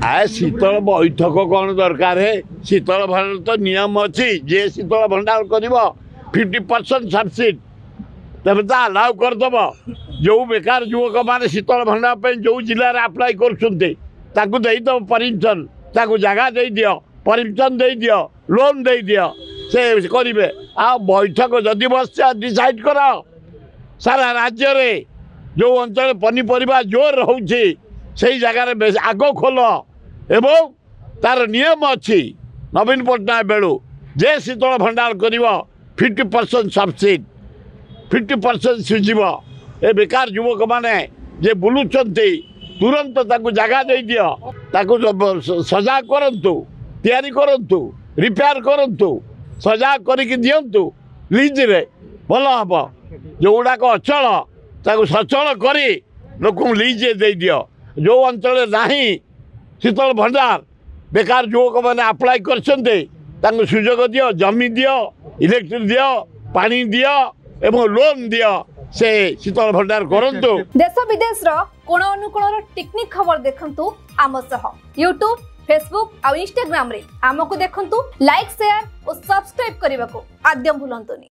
आए शीतल बैठक कौन दरकार है शीतल भंडार तो नियम अच्छी जे शीतल भंडार कर 50% सब्सिडी तब तो अलाउ करदेव जो बेकार युवक मैंने शीतल भंडार जो जिले में आप्लाय करदेव परमिशन जगह दे दियो परमिशन दे दियो लोन दे दियो से करेंगे आ बैठक जदि बस डिसाइड कर सारा राज्य रे जो अंचल पनीपरिया जोर रोचे से जगार आग खोल एवं तार नियम अच्छी नवीन पट्टनायक बेलू जे शीतल भंडार कर 50% सब्सिडी 50% सुझीब ए बेकार युवक मैंने जे बुलूं तुरंत जगह दे दियो सजा करंतु तैयारी करंतु रिपेयर करंतु सजा करके दिंतु लीज रे भल हम जो गुड़ाक अचल सचल कर लोक लीज दे दियो जो अंचल नहीं शीतल भंडार बेकार युवक मैंने आप्लाय कर सुजोग दियो जमी दियो इलेक्ट्रिक दियो पानी दियो एवं लोन दियो से शीतल भंडार करंतु। देश विदेश कोण अनुकोण टेक्निक खबर देखंतु आम सह यूट्यूब फेसबुक और इंस्टाग्राम रे आमको देखंतु लाइक शेयर और सब्सक्राइब करने को आद्यम भूलंतुनी।